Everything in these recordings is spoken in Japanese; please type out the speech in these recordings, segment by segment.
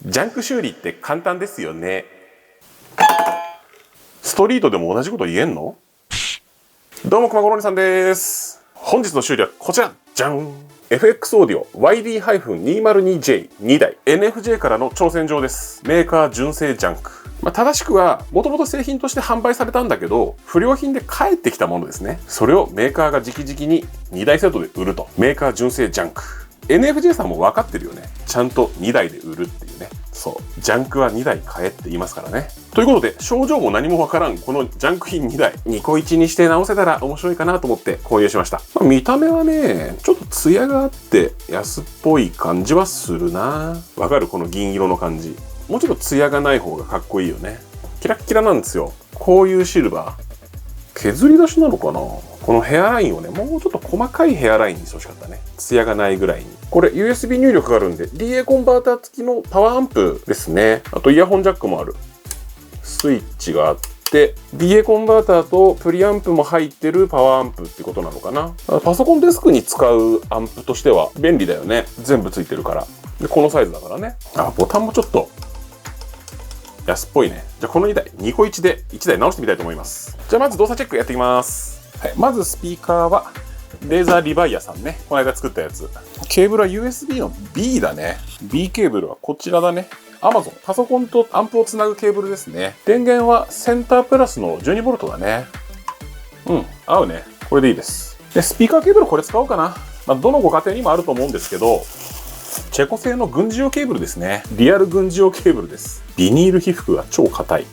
ジャンク修理って簡単ですよね。ストリートでも同じこと言えんの？どうも、熊五郎さんです。本日の修理はこちら。じゃん。FX オーディオ YD-202J2 台 NFJ からの挑戦状です。メーカー純正ジャンク。正しくは、もともと製品として販売されたんだけど、不良品で返ってきたものですね。それをメーカーが直々に2台セットで売ると。メーカー純正ジャンク。NFJ さんも分かってるよね。ちゃんと2台で売るっていうね。そう。ジャンクは2台買えって言いますからね。ということで、症状も何もわからん、このジャンク品2台、ニコイチにして直せたら面白いかなと思って購入しました。見た目はね、ちょっとツヤがあって、安っぽい感じはするな。わかる？この銀色の感じ。もうちょっとツヤがない方がかっこいいよね。キラッキラなんですよ。こういうシルバー。削り出しなのかな？このヘアラインをね、もうちょっと細かいヘアラインにしてほしかったね。ツヤがないぐらいに。これ USB 入力があるんで、DA コンバーター付きのパワーアンプですね。あとイヤホンジャックもある。スイッチがあって、DA コンバーターとプリアンプも入ってるパワーアンプってことなのかな。パソコンデスクに使うアンプとしては便利だよね。全部付いてるから。で、このサイズだからね。ボタンもちょっと安っぽいね。じゃあこの2台、ニコイチで1台直してみたいと思います。じゃあまず動作チェックやっていきます。はい、まずスピーカーは、レーザーリバイアさんね。この間作ったやつ。ケーブルは USB の B だね。B ケーブルはこちらだね。Amazon。パソコンとアンプをつなぐケーブルですね。電源はセンタープラスの 12V だね。合うね。これでいいです。で、スピーカーケーブルこれ使おうかな。どのご家庭にもあると思うんですけど、チェコ製の軍事用ケーブルですね。リアル軍事用ケーブルです。ビニール被覆が超硬い。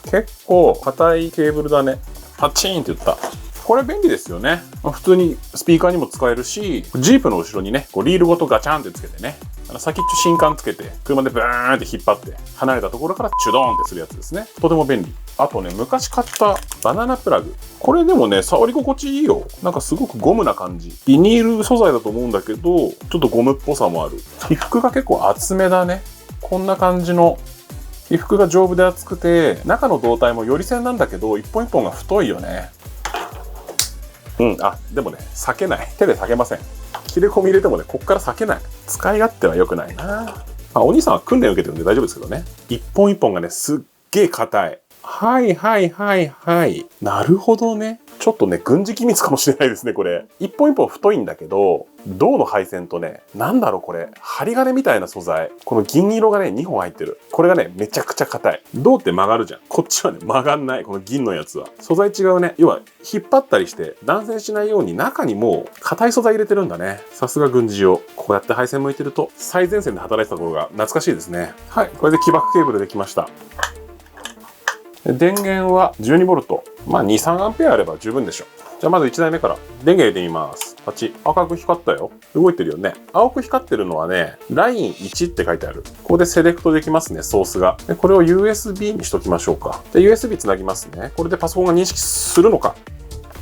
結構硬いケーブルだね。パチーンって言った。これ便利ですよね。普通にスピーカーにも使えるし、ジープの後ろにね、リールごとガチャンってつけてね、先っちょ新管つけて、車でブーンって引っ張って、離れたところからチュドーンってするやつですね。とても便利。あとね、昔買ったバナナプラグ。これでもね、触り心地いいよ。なんかすごくゴムな感じ。ビニール素材だと思うんだけど、ちょっとゴムっぽさもある。被覆が結構厚めだね。こんな感じの被覆が丈夫で厚くて、中の胴体もより線なんだけど、一本一本が太いよね。でもね、裂けない。手で裂けません。切れ込み入れてもね、こっから裂けない。使い勝手は良くないな。お兄さんは訓練受けてるんで大丈夫ですけどね。一本一本がね、すっげえ硬い。はい。なるほどね。ちょっとね、軍事機密かもしれないですね、これ。一本一本太いんだけど、銅の配線とね、なんだろうこれ。針金みたいな素材。この銀色がね、2本入ってる。これがね、めちゃくちゃ硬い。銅って曲がるじゃん。こっちはね、曲がんない。この銀のやつは。素材違うね。要は、引っ張ったりして、断線しないように中にもう、硬い素材入れてるんだね。さすが軍事用。こうやって配線向いてると、最前線で働いてた頃が懐かしいですね。はい。これで起爆ケーブルできました。電源は 12V。2、3A あれば十分でしょ。じゃあまず1台目から電源入れてみます。パチッ。赤く光ったよ。動いてるよね。青く光ってるのはね、ライン1って書いてある。ここでセレクトできますね、ソースが。でこれを USB にしときましょうか。で、USB つなぎますね。これでパソコンが認識するのか。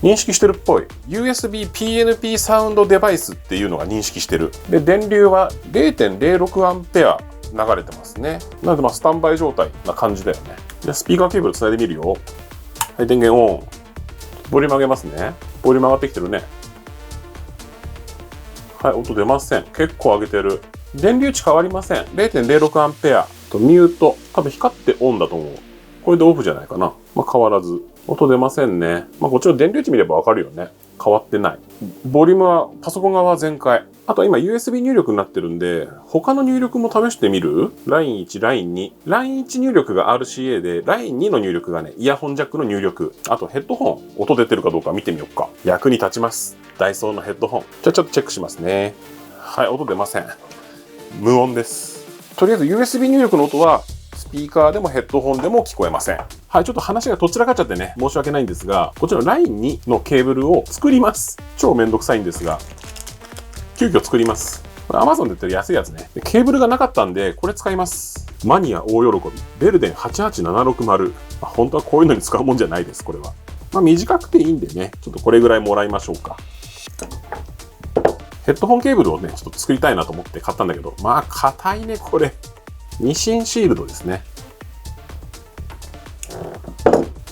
認識してるっぽい。USB PNP サウンドデバイスっていうのが認識してる。で、電流は 0.06A 流れてますね。なのでスタンバイ状態な感じだよね。じゃあスピーカーケーブルつないでみるよ。はい、電源オン。ボリューム上げますね。ボリューム上がってきてるね。はい、音出ません。結構上げてる。電流値変わりません。0.06A とミュート。多分光ってオンだと思う。これでオフじゃないかな。変わらず。音出ませんね。こっちの電流値見ればわかるよね。変わってない。ボリュームはパソコン側は全開。あと今 USB 入力になってるんで、他の入力も試してみる？ライン1、ライン2。ライン1入力が RCA で、ライン2の入力がね、イヤホンジャックの入力。あとヘッドホン、音出てるかどうか見てみようか。役に立ちます。ダイソーのヘッドホン。じゃあちょっとチェックしますね。はい、音出ません。無音です。とりあえず USB 入力の音は、スピーカーでもヘッドホンでも聞こえません。はい、ちょっと話がどちらかっちゃってね、申し訳ないんですが、こちらのライン2のケーブルを作ります。超めんどくさいんですが、急遽作ります。Amazon で売ってる安いやつね。ケーブルがなかったんで、これ使います。マニア大喜び。ベルデン88760。本当はこういうのに使うもんじゃないです、これは。短くていいんでね、ちょっとこれぐらいもらいましょうか。ヘッドホンケーブルをね、ちょっと作りたいなと思って買ったんだけど、硬いね、これ。ニシンシールドですね。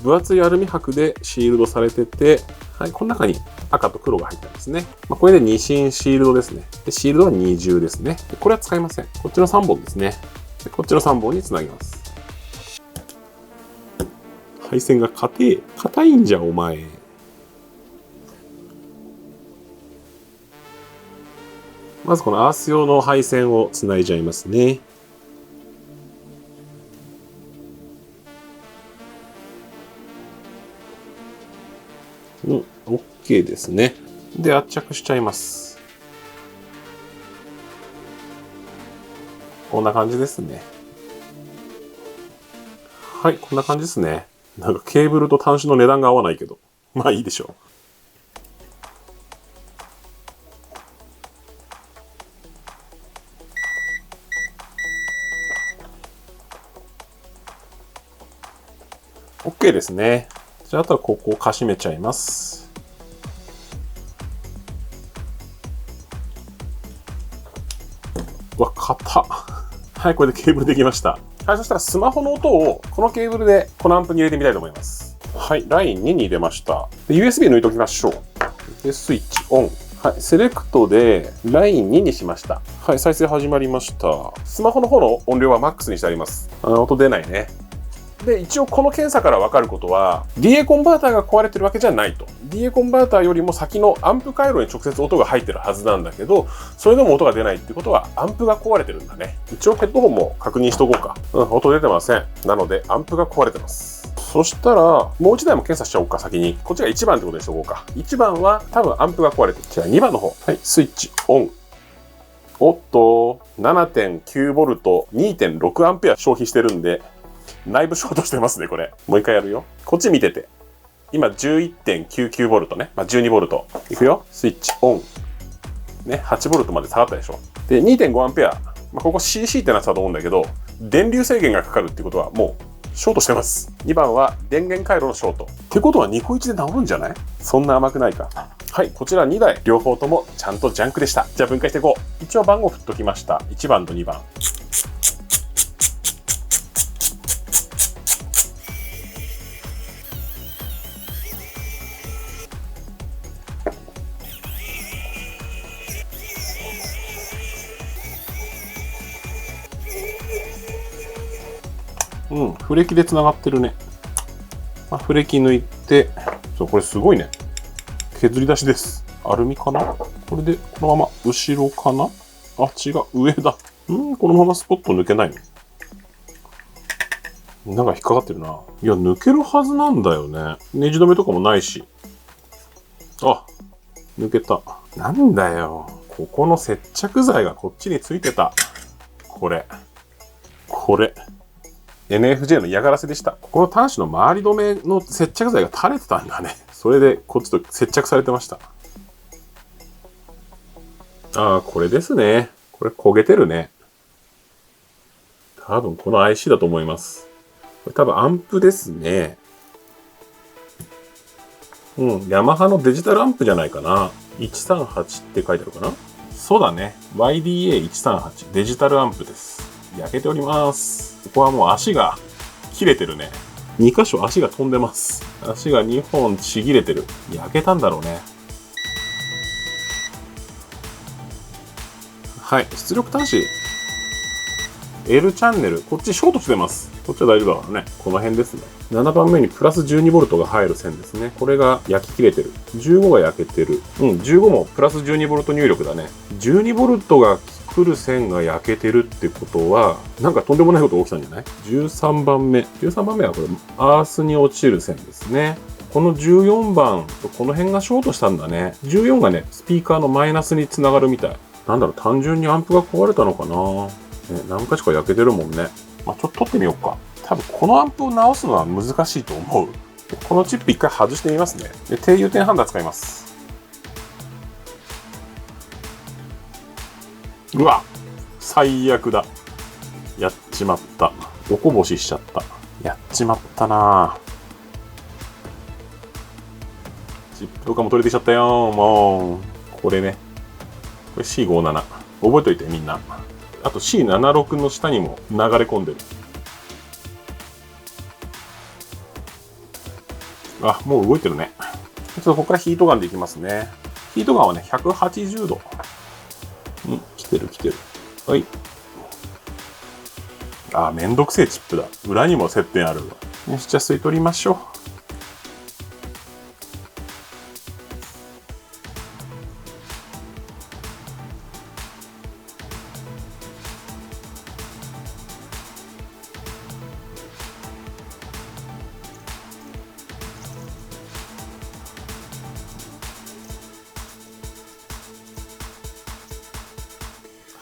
分厚いアルミ箔でシールドされてて、はい、この中に赤と黒が入ってますね。これで2進シールドですね。でシールドは二重ですね。これは使いません。こっちの3本ですね。でこっちの3本につなぎます。配線が硬いんじゃお前。まずこのアース用の配線をつないじゃいますね。OK ですね。で、圧着しちゃいます。こんな感じですね。はい、こんな感じですね。なんかケーブルと端子の値段が合わないけど。まあいいでしょう。OK ですね。じゃあ、あとはここをかしめちゃいます。うわ、硬っ。はい、これでケーブルできました。はい、そしたらスマホの音をこのケーブルでこのアンプに入れてみたいと思います。はい、ライン2に入れました。で USB 抜いておきましょう。で、スイッチオン。はい、セレクトでライン2にしました。はい、再生始まりました。スマホの方の音量はマックスにしてあります。音出ないね。で、一応この検査から分かることは DA コンバーターが壊れてるわけじゃないと。DA コンバーターよりも先のアンプ回路に直接音が入ってるはずなんだけど、それでも音が出ないってことはアンプが壊れてるんだね。一応ヘッドホンも確認しとこうか。音出てません。なのでアンプが壊れてます。そしたらもう1台も検査しちゃおうか。先にこっちが1番ってことにしとこうか。1番は多分アンプが壊れてる。じゃあ2番の方。はい、スイッチオン。おっと 7.9V 2.6A 消費してるんで内部ショートしてますね、これ。もう一回やるよ。こっち見てて。今 11.99V ね。12V。いくよ。スイッチオン。ね、8V まで下がったでしょ。で、2.5A。ここ CC ってなってたと思うんだけど、電流制限がかかるってことはもうショートしてます。2番は電源回路のショート。ってことは2個1で治るんじゃない？そんな甘くないか。はい、こちら2台両方ともちゃんとジャンクでした。じゃあ分解していこう。一応番号振っときました。1番と2番。フレキで繋がってるね。フレキ抜いて、これすごいね。削り出しです。アルミかな？これでこのまま後ろかな？あ、違う、上だ。このままスポット抜けないの？なんか引っかかってるな。いや、抜けるはずなんだよね。ネジ止めとかもないし。あ、抜けた。なんだよ。ここの接着剤がこっちについてた。これ。NFJ の嫌がらせでした。ここの端子の周り止めの接着剤が垂れてたんだね。それでこっちと接着されてました。ああ、これですね。これ焦げてるね。多分この IC だと思います。これ多分アンプですね。ヤマハのデジタルアンプじゃないかな。138って書いてあるかな。そうだね。YDA138 デジタルアンプです。焼けております。ここはもう足が切れてるね。2箇所足が飛んでます。足が2本ちぎれてる。焼けたんだろうね。はい、出力端子 L チャンネル、こっちショートしてます。こっちは大丈夫だからね。この辺ですね。7番目にプラス 12V が入る線ですね。これが焼き切れてる。15が焼けてる。15もプラス 12V 入力だね。12V が来る線が焼けてるってことは、なんかとんでもないことが起きたんじゃない？ 13 番目。13番目はこれ、アースに落ちる線ですね。この14番とこの辺がショートしたんだね。14がね、スピーカーのマイナスにつながるみたい。なんだろう、単純にアンプが壊れたのかな。何かしか焼けてるもんね。ちょっと取ってみようか。多分このアンプを直すのは難しいと思う。このチップ一回外してみますね。で、低融点ハンダ使います。うわ、最悪だ。やっちまった。おこぼししちゃった。やっちまったな。チップとかも取れてきちゃったよ。もう。これね。これ C57。覚えといてみんな。あと C76 の下にも流れ込んでる。あ、もう動いてるね。ちょっとここからヒートガンでいきますね。ヒートガンはね、180度。来てる来てる。はい。めんどくせえチップだ。裏にも接点あるわ。よし、じゃあ吸い取りましょう。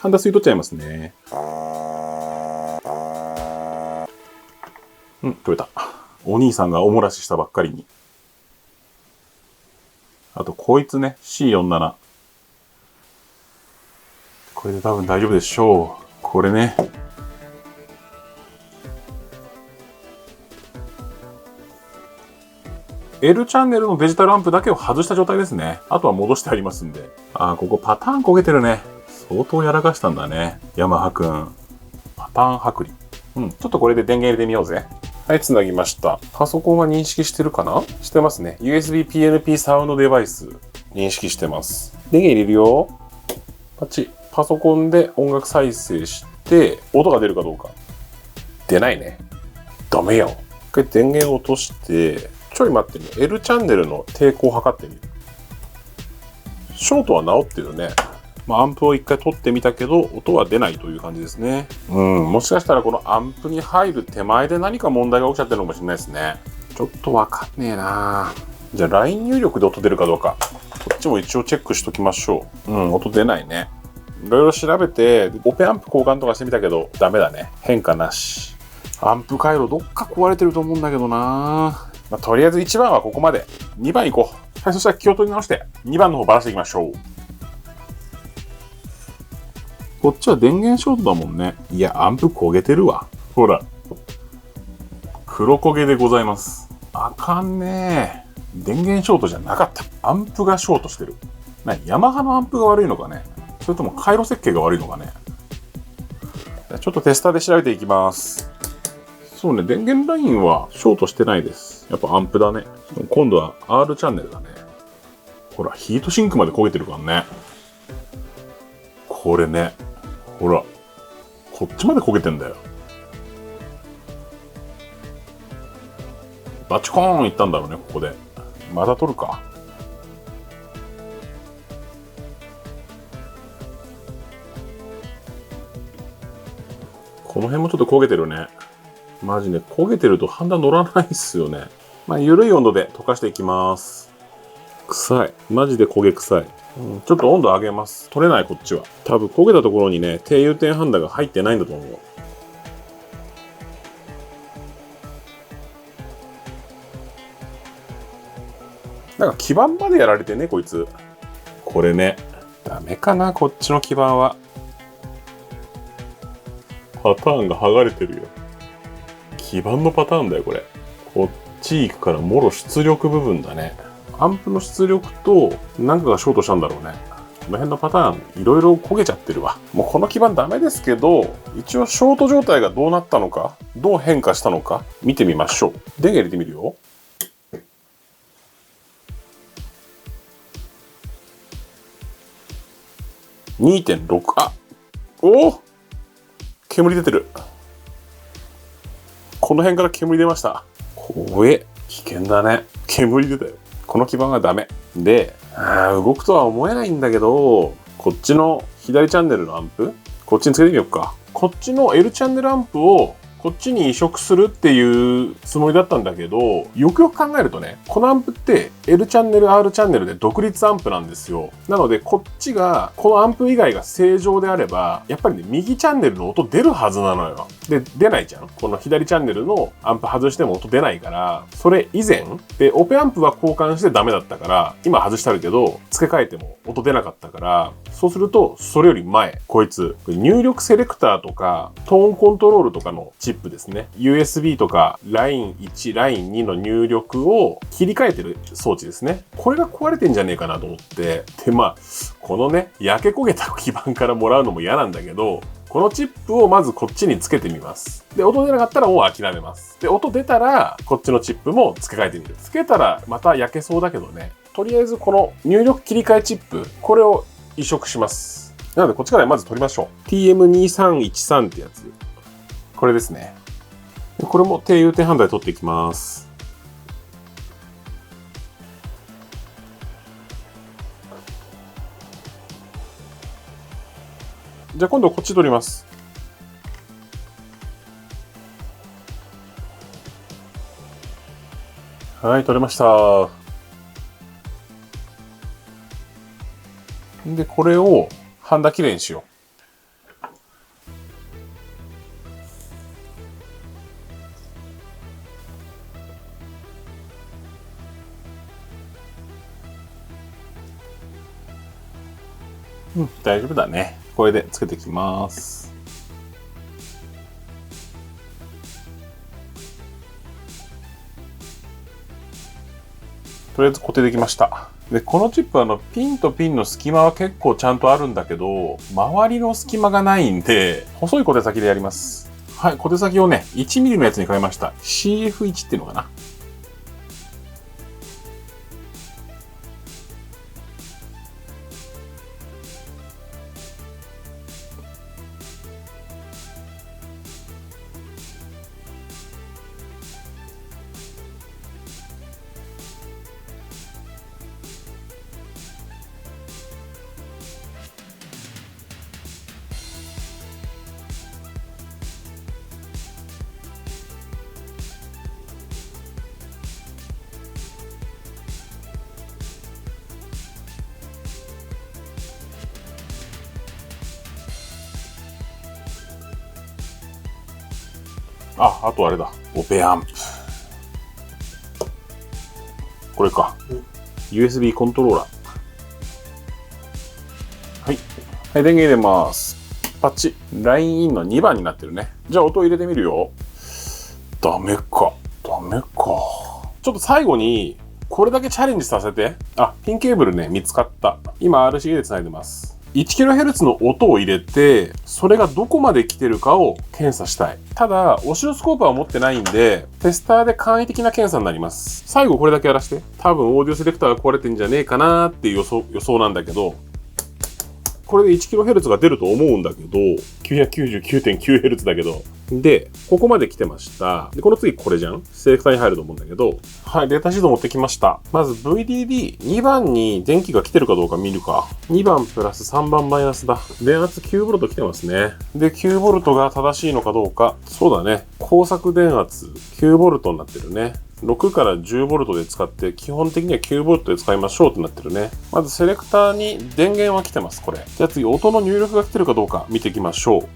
ハンダ吸い取っちゃいますね。取れた。お兄さんがおもらししたばっかりに。あと、こいつね、C47。これで多分大丈夫でしょう。これね。L チャンネルのデジタルアンプだけを外した状態ですね。あとは戻してありますんで。ここパターン焦げてるね。相当やらかしたんだね。ヤマハくん。パターン剥離。ちょっとこれで電源入れてみようぜ。はい、つなぎました。パソコンは認識してるかな？してますね。USB PNP サウンドデバイス認識してます。電源入れるよ。パチ。パソコンで音楽再生して、音が出るかどうか。出ないね。ダメやん。一回電源落として、ちょい待ってみよう。L チャンネルの抵抗を測ってみる。ショートは治ってるね。アンプを一回取ってみたけど、音は出ないという感じですね。もしかしたらこのアンプに入る手前で何か問題が起きちゃってるのかもしれないですね。ちょっとわかんねえな。じゃあ LINE 入力で音出るかどうか。こっちも一応チェックしときましょう。音出ないね。いろいろ調べて、オペアンプ交換とかしてみたけど、ダメだね。変化なし。アンプ回路どっか壊れてると思うんだけどな。とりあえず1番はここまで。2番行こう。はい、そしたら気を取り直して、2番の方ばらしていきましょう。こっちは電源ショートだもんね。いや、アンプ焦げてるわ。ほら。黒焦げでございます。あかんねえ。電源ショートじゃなかった。アンプがショートしてる。ヤマハのアンプが悪いのかね。それとも回路設計が悪いのかね。ちょっとテスターで調べていきます。そうね、電源ラインはショートしてないです。やっぱアンプだね。今度は R チャンネルだね。ほら、ヒートシンクまで焦げてるからね。これね。ほら、こっちまで焦げてんだよ。バチコーンいったんだろうね、ここで。また取るか。この辺もちょっと焦げてるね。マジね、焦げてるとハンダ乗らないっすよね。緩い温度で溶かしていきます。臭い。マジで焦げ臭い。ちょっと温度上げます。取れないこっちは。多分焦げたところにね、低融点ハンダが入ってないんだと思う。なんか基板までやられてね、こいつ。これね。ダメかな、こっちの基板は。パターンが剥がれてるよ。基板のパターンだよ、これ。こっち行くからもろ出力部分だね。アンプの出力と何かがショートしたんだろうね。この辺のパターンいろいろ焦げちゃってるわ。もうこの基板ダメですけど、一応ショート状態がどうなったのか、どう変化したのか見てみましょう。電源入れてみるよ。2.6 お煙出てる。この辺から煙出ました。怖え。危険だね。煙出たよ。この基板がダメ。で、動くとは思えないんだけど、こっちの左チャンネルのアンプ、こっちにつけてみようか。こっちの L チャンネルアンプをこっちに移植するっていうつもりだったんだけど、よくよく考えるとね、このアンプって L チャンネル、R チャンネルで独立アンプなんですよ。なので、こっちが、このアンプ以外が正常であれば、やっぱりね、右チャンネルの音出るはずなのよ。で、出ないじゃん。この左チャンネルのアンプ外しても音出ないから、それ以前、で、オペアンプは交換してダメだったから、今外してあるけど、付け替えても音出なかったから、そうすると、それより前、こいつ、入力セレクターとか、トーンコントロールとかのチップですね。USB とか LINE1、LINE2 の入力を切り替えてる装置ですね。これが壊れてんじゃねえかなと思って。で、このね、焼け焦げた基板からもらうのも嫌なんだけど、このチップをまずこっちにつけてみます。で、音出なかったらもう諦めます。で、音出たら、こっちのチップも付け替えてみる。つけたらまた焼けそうだけどね。とりあえずこの入力切り替えチップ、これを移植します。なのでこっちからまず取りましょう。TM2313 ってやつ。これですね。これも低融点ハンダで取っていきます。じゃあ今度こっち取ります。はい、取れました。で、これをハンダきれいにしよう。大丈夫だね。これでつけていきます。とりあえず固定できました。で、このチップはピンとピンの隙間は結構ちゃんとあるんだけど、周りの隙間がないんで、細い小手先でやります。はい、小手先をね、1mm のやつに変えました。CF1 っていうのかな。あとあれだ。オペアンプ。これか。USB コントローラー。はい。はい、電源入れます。パッチ。ラインインの2番になってるね。じゃあ音入れてみるよ。ダメか。ちょっと最後に、これだけチャレンジさせて。ピンケーブルね、見つかった。今 RCA で繋いでます。1kHz の音を入れて、それがどこまで来てるかを検査したい。ただ、オシロスコープは持ってないんで、テスターで簡易的な検査になります。最後これだけやらして。多分オーディオセレクターが壊れてんじゃねえかなーっていう予想なんだけど、これで 1kHz が出ると思うんだけど、999.9Hz だけど。で、ここまで来てました。で、この次これじゃん？セレクターに入ると思うんだけど、はい、データシート持ってきました。まず VDD2 番に電気が来てるかどうか見るか。2番プラス3番マイナスだ。電圧 9V 来てますね。で、9V が正しいのかどうか。そうだね。工作電圧 9V になってるね。6から 10V で使って、基本的には 9V で使いましょうってなってるね。まずセレクターに電源は来てます、これ。じゃあ次、音の入力が来てるかどうか見ていきましょう。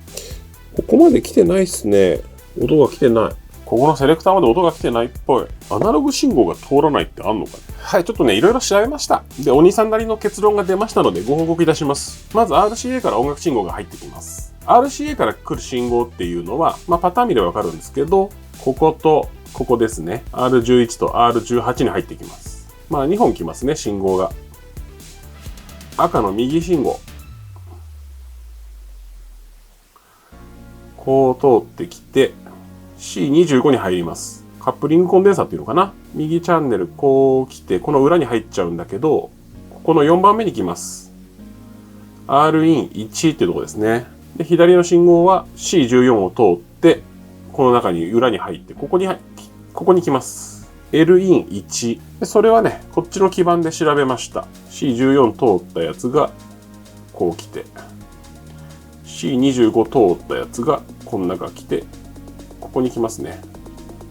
ここまで来てないっすね。音が来てない。ここのセレクターまで音が来てないっぽい。アナログ信号が通らないってあんのかね。はい、ちょっとね、いろいろ調べました。で、お兄さんなりの結論が出ましたので、ご報告いたします。まず RCA から音楽信号が入ってきます。RCA から来る信号っていうのは、パターン見ればわかるんですけど、こことここですね。R11 と R18 に入ってきます。2本来ますね、信号が。赤の右信号。こう通ってきて、C25 に入ります。カップリングコンデンサーっていうのかな。右チャンネルこう来て、この裏に入っちゃうんだけど、ここの4番目に来ます。RIN1 っていうとこですね。で、左の信号は C14 を通って、この中に裏に入って、ここに来ます。LIN1。で、それはね、こっちの基板で調べました。C14 通ったやつが、こう来て、C25 通ったやつが、この中来て、ここに来ますね。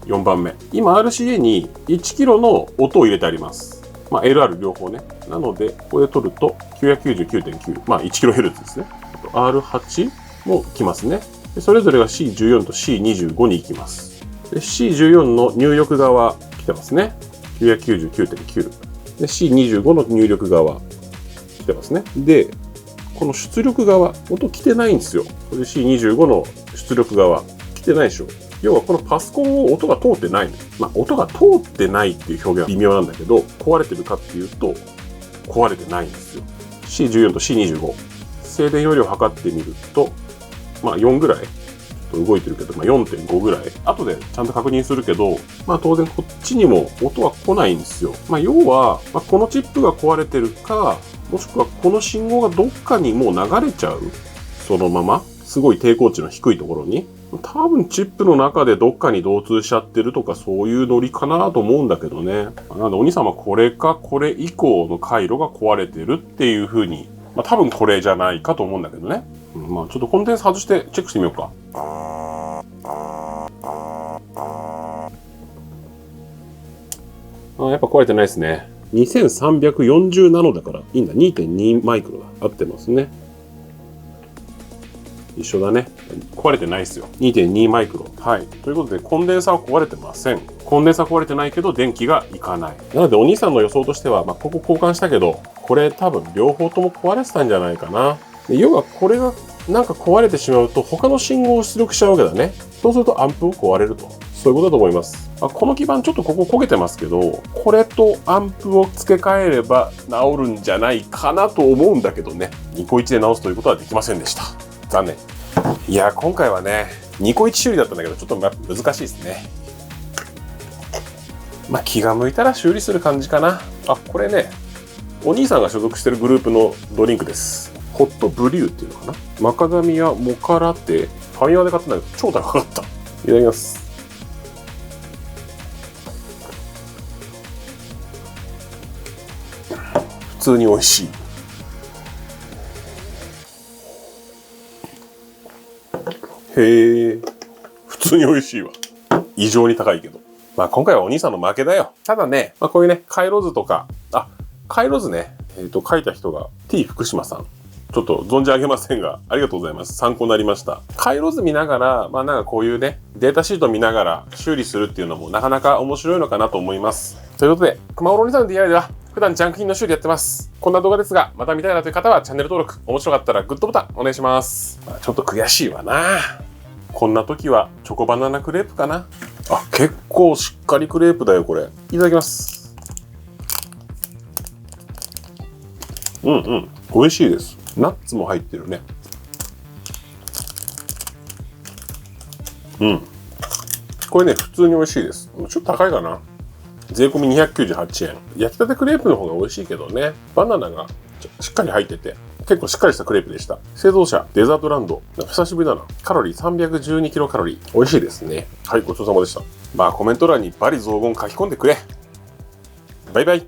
4番目。今 RCA に 1kg の音を入れてあります。LR 両方ね。なので、ここで取ると 999.9。1kHz ですね。あと R8 も来ますね。でそれぞれが C14 と C25 に行きます。で C14 の入力側来てますね。999.9。で C25 の入力側来てますね。で、この出力側、音来てないんですよ。これで C25 の出力側来てないでしょ。要はこのパソコンを音が通ってないの。音が通ってないっていう表現は微妙なんだけど、壊れてるかっていうと、壊れてないんですよ。C14 と C25。静電容量を測ってみると、4ぐらい。ちょっと動いてるけど、4.5 ぐらい。後でちゃんと確認するけど、当然こっちにも音は来ないんですよ。要は、このチップが壊れてるか、もしくはこの信号がどっかにもう流れちゃう。そのまま。すごい抵抗値の低いところに。多分チップの中でどっかに同通しちゃってるとかそういうノリかなと思うんだけどね。なのでお兄さんはこれかこれ以降の回路が壊れてるっていう風に、多分これじゃないかと思うんだけどね。ちょっとコンデンサ外してチェックしてみようか。やっぱ壊れてないですね。2340ナノだからいいんだ。2.2 マイクロだ。合ってますね。一緒だね。壊れてないですよ。2.2 マイクロ。はい。ということで、コンデンサーは壊れてません。コンデンサー壊れてないけど、電気がいかない。なので、お兄さんの予想としては、ここ交換したけど、これ多分両方とも壊れてたんじゃないかな。で要は、これがなんか壊れてしまうと、他の信号を出力しちゃうわけだね。そうすると、アンプを壊れると。そういうことだと思います。この基板ちょっとここ焦げてますけど、これとアンプを付け替えれば治るんじゃないかなと思うんだけどね。ニコイチで直すということはできませんでした。残念。いや、今回はね、ニコイチ修理だったんだけど、ちょっと難しいですね。気が向いたら修理する感じかな。これね、お兄さんが所属してるグループのドリンクです。ホットブリューっていうのかな。マカダミアモカラテ、ファミマで買ったんだけど、超高かった。いただきます。普通に美味しい。へえ、普通に美味しいわ。異常に高いけど。今回はお兄さんの負けだよ。ただね、こういうね、回路図とか、回路図ね、書いた人が T 福島さん。ちょっと存じ上げませんが、ありがとうございます。参考になりました。回路図見ながら、なんかこういうね、データシート見ながら修理するっていうのもなかなか面白いのかなと思います。ということで、熊五郎お兄さんの DIY では、普段ジャンク品の修理やってます。こんな動画ですが、また見たいなという方はチャンネル登録、面白かったらグッドボタンお願いします。ちょっと悔しいわな。こんな時はチョコバナナクレープかな。結構しっかりクレープだよ、これ。いただきます。美味しいです。ナッツも入ってるね。これね、普通に美味しいです。ちょっと高いかな。税込み298円。焼きたてクレープの方が美味しいけどね。バナナがしっかり入ってて、結構しっかりしたクレープでした。製造者、デザートランド。久しぶりだな。カロリー312キロカロリー。美味しいですね。はい、ごちそうさまでした。コメント欄にバリ雑言書き込んでくれ。バイバイ。